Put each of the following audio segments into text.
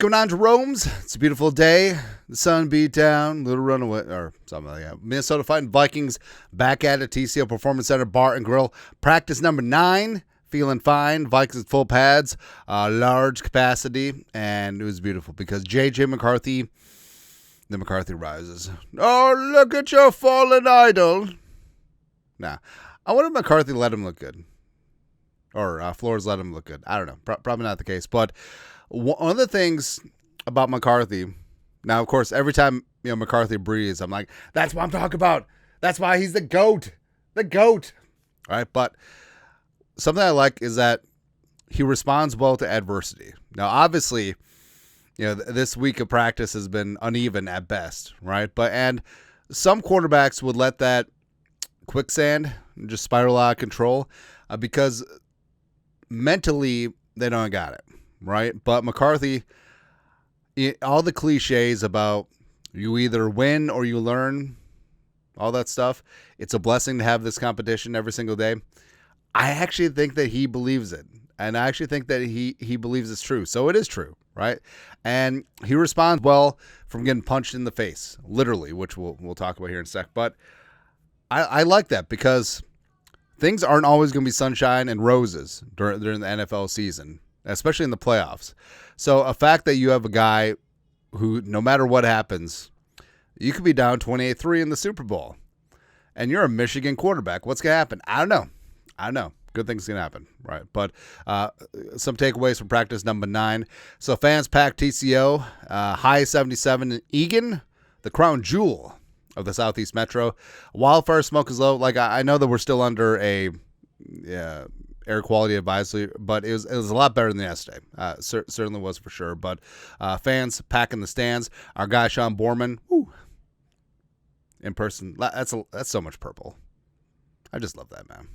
going on, Jerome's? It's a beautiful day. The sun beat down, little runaway, or something like that. Minnesota Fighting Vikings back at it. TCO Performance Center Bar and Grill. Practice number 9. Feeling fine. Vikings full pads, large capacity, and it was beautiful because JJ McCarthy, the McCarthy rises. Oh, look at your fallen idol. Nah, I wonder if McCarthy let him look good. Or Flores let him look good. I don't know. Probably not the case. But one of the things about McCarthy, now, of course, every time McCarthy breathes, I'm like, that's what I'm talking about. That's why he's the GOAT. The GOAT. All right, but something I like is that he responds well to adversity. Now, obviously, this week of practice has been uneven at best, right? And some quarterbacks would let that quicksand just spiral out of control because mentally they don't got it, right? But McCarthy, all the cliches about you either win or you learn, all that stuff, it's a blessing to have this competition every single day. I actually think that he believes it. And I actually think that he believes it's true. So it is true, right? And he responds well from getting punched in the face, literally, which we'll talk about here in a sec. But I like that because things aren't always going to be sunshine and roses during the NFL season, especially in the playoffs. So a fact that you have a guy who, no matter what happens, you could be down 28-3 in the Super Bowl, and you're a Michigan quarterback. What's going to happen? I don't know. Good things can happen, right? But some takeaways from practice number 9. So fans packed TCO, high 77 in Eagan, the crown jewel of the Southeast Metro. Wildfire smoke is low. Like, I know that we're still under a air quality advisory, but it was a lot better than yesterday. Certainly was for sure. But fans packing the stands. Our guy Sean Borman, in person. That's so much purple. I just love that, man.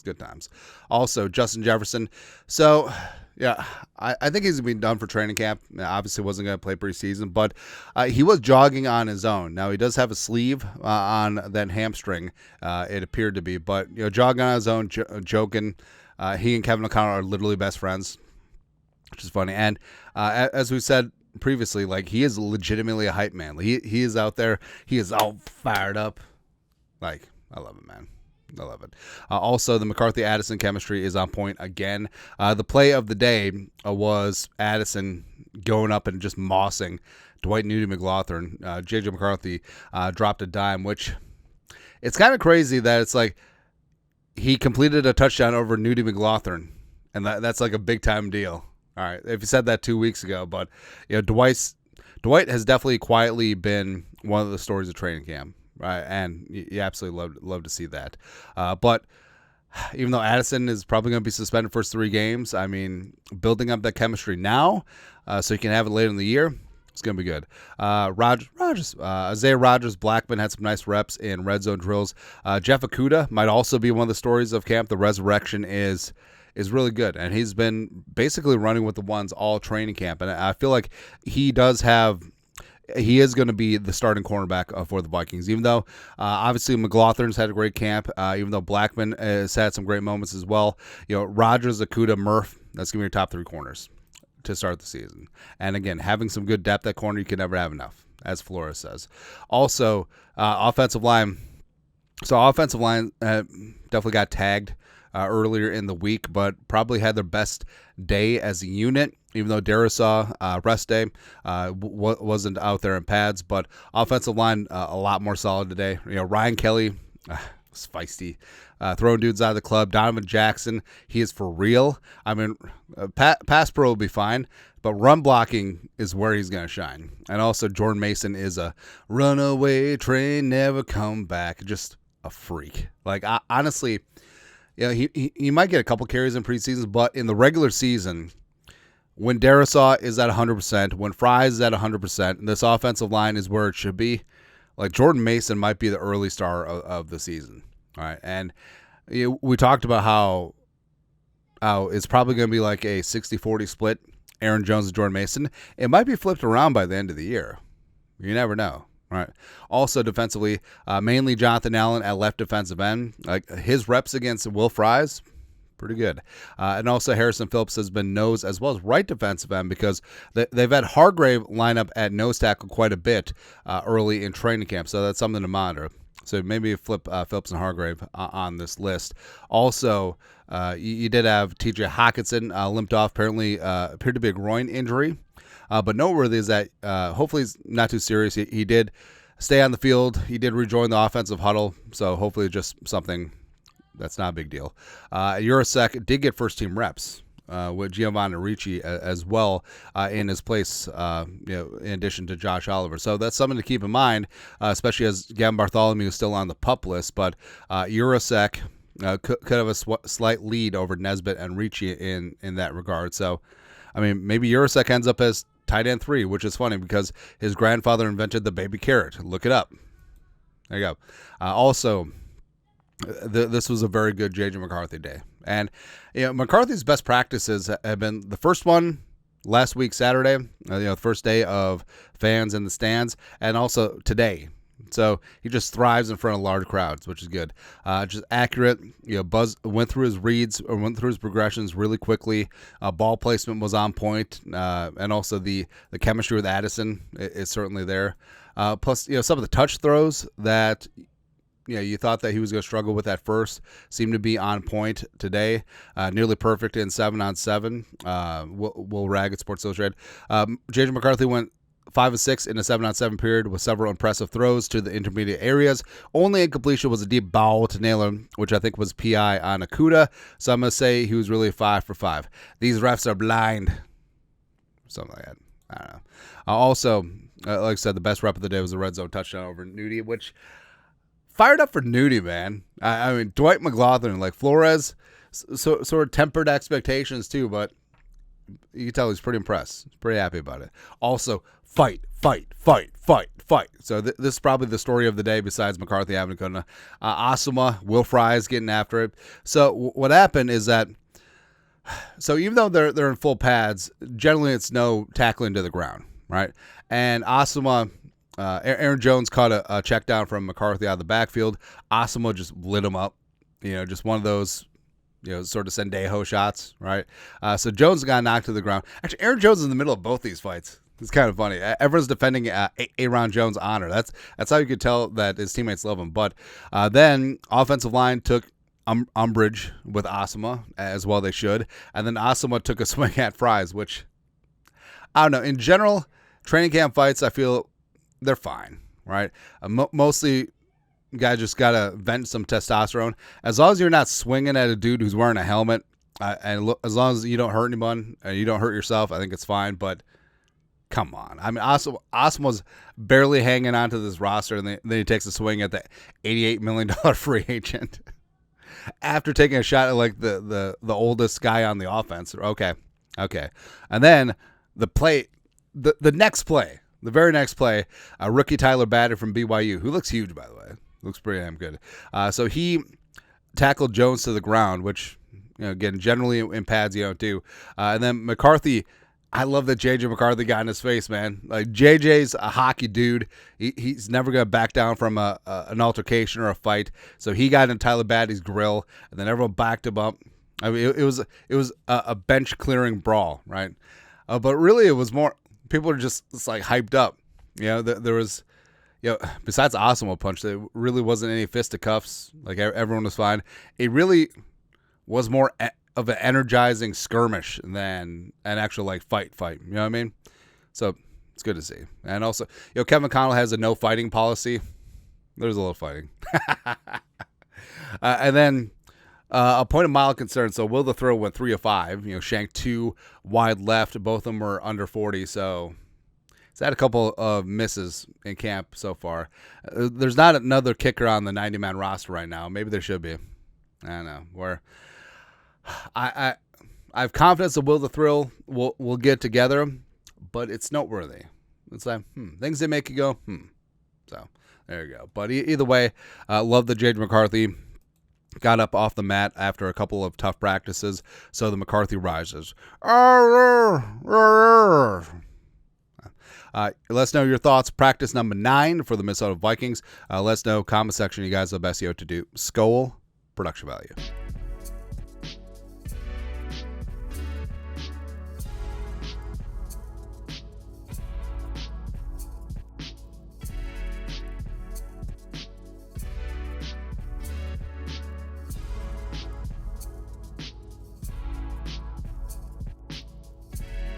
Good times. Also, Justin Jefferson. So, yeah, I think he's going to be done for training camp. Obviously, wasn't going to play preseason, but he was jogging on his own. Now, he does have a sleeve on that hamstring, it appeared to be, but jogging on his own, joking. He and Kevin O'Connell are literally best friends, which is funny. And as we said previously, like, he is legitimately a hype man. He is out there. He is all fired up. Like, I love it, man. I love it. Also, the McCarthy-Addison chemistry is on point again. The play of the day was Addison going up and just mossing Dwight Newton-McLaughlin. JJ McCarthy dropped a dime, which it's kind of crazy that it's like he completed a touchdown over Newton-McLaughlin, and that's like a big-time deal. All right, if you said that 2 weeks ago, but Dwight has definitely quietly been one of the stories of training camp. Right, and you absolutely love to see that. But even though Addison is probably going to be suspended first 3 games, I mean, building up that chemistry now so you can have it later in the year, it's going to be good. Isaiah Rodgers, Blackman had some nice reps in red zone drills. Jeff Okudah might also be one of the stories of camp. The resurrection is really good, and he's been basically running with the ones all training camp, and I feel like he is going to be the starting cornerback for the Vikings, even though obviously McLaughlin's had a great camp, even though Blackman has had some great moments as well. Rodgers, Okudah, Murph, that's going to be your top 3 corners to start the season. And again, having some good depth at corner, you can never have enough, as Flores says. Also, offensive line. So offensive line definitely got tagged earlier in the week, but probably had their best day as a unit, even though Darisaw rest day wasn't out there in pads. But offensive line a lot more solid today. Ryan Kelly was feisty, throwing dudes out of the club. Donovan Jackson, he is for real. I mean, pass pro will be fine, but run blocking is where he's going to shine. And also Jordan Mason is a runaway train, never come back. Just a freak. Like, honestly, he might get a couple carries in preseason, but in the regular season, when Darisaw is at 100%, when Fries is at 100%, and this offensive line is where it should be, like, Jordan Mason might be the early star of the season. All right, and we talked about how it's probably going to be like a 60-40 split, Aaron Jones and Jordan Mason. It might be flipped around by the end of the year. You never know. Right. Also defensively, mainly Jonathan Allen at left defensive end. Like, his reps against Will Fries, Pretty good. And also Harrison Phillips has been nose as well as right defensive end because they've had Hargrave line up at nose tackle quite a bit early in training camp. So that's something to monitor. So maybe flip Phillips and Hargrave on this list. Also, you did have TJ Hockenson limped off, apparently appeared to be a groin injury. But noteworthy is that hopefully it's not too serious. He did stay on the field. He did rejoin the offensive huddle. So hopefully just something that's not a big deal. Urasek did get first-team reps with Giovanni Ricci as well in his place, in addition to Josh Oliver. So that's something to keep in mind, especially as Gavin Bartholomew is still on the PUP list. But Urasek could have a slight lead over Nesbitt and Ricci in that regard. So, I mean, maybe Urasek ends up as tight end 3, which is funny because his grandfather invented the baby carrot. Look it up. There you go. Also, this was a very good JJ McCarthy day. And McCarthy's best practices have been the first one last week, Saturday, the first day of fans in the stands, and also today. So he just thrives in front of large crowds, which is good. Just accurate. Buzz went through his reads or went through his progressions really quickly. Ball placement was on point, and also the chemistry with Addison is certainly there. Plus, some of the touch throws that you thought that he was going to struggle with at first seemed to be on point today. Nearly perfect in 7-on-7. We'll rag at Sports Illustrated. JJ McCarthy went 5 of 6 in a 7-on-7 period with several impressive throws to the intermediate areas. Only incompletion was a deep ball to Naylor, which I think was PI on Akuda. So I'm going to say he was really 5 for 5. These refs are blind. Something like that. I don't know. Also, like I said, the best rep of the day was the red zone touchdown over Nudie, which fired up for Nudie, man. I mean, Dwight McLaughlin, like Flores, sort of tempered expectations too, but you can tell he's pretty impressed. He's pretty happy about it. Also, fight. So this is probably the story of the day besides McCarthy having to go to Asuma. Will Fry's getting after it. So what happened is that, so even though they're in full pads, generally it's no tackling to the ground, right? And Asuma, Aaron Jones caught a check down from McCarthy out of the backfield. Asuma just lit him up. Just one of those, sort of Sendejo shots, right? So Jones got knocked to the ground. Actually, Aaron Jones is in the middle of both these fights. It's kind of funny. Everyone's defending Aaron Jones' honor. That's how you could tell that his teammates love him. But then offensive line took umbrage with Asuma, as well they should. And then Asuma took a swing at Fries, which, I don't know. In general, training camp fights, I feel they're fine, right? Mostly, guy just got to vent some testosterone. As long as you're not swinging at a dude who's wearing a helmet, and as long as you don't hurt anyone, and you don't hurt yourself, I think it's fine. But come on. I mean, Asma's barely hanging on to this roster, and then he takes a swing at the $88 million free agent after taking a shot at like the oldest guy on the offense. Okay. And then the next play, the very next play, rookie Tyler Bader from BYU, who looks huge, by the way. Looks pretty damn good. So he tackled Jones to the ground, which, again, generally in pads you don't do. And then McCarthy, I love that JJ McCarthy got in his face, man. Like, JJ's a hockey dude. He's never going to back down from an altercation or a fight. So he got in Tyler Bader's grill, and then everyone backed him up. I mean, it was a bench clearing brawl, right? But really, it was more, people are just like hyped up. There was, besides the Asuma punch, there really wasn't any fisticuffs. Like, everyone was fine. It really was more of an energizing skirmish than an actual like fight. You know what I mean? So it's good to see. And also, Kevin Connell has a no fighting policy. There's a little fighting. And then a point of mild concern. So Will the Thrill went 3 of 5. Shanked 2 wide left. Both of them were under 40. So he's had a couple of misses in camp so far. There's not another kicker on the 90-man roster right now. Maybe there should be. I don't know. I have confidence that Will the Thrill will get together, but it's noteworthy. It's like, things that make you go, So there you go. But either way, love that JJ McCarthy got up off the mat after a couple of tough practices, so the McCarthy rises. Let us know your thoughts. Practice number 9 for the Minnesota Vikings. Let us know, comment section, you guys have best to do. Skol, production value.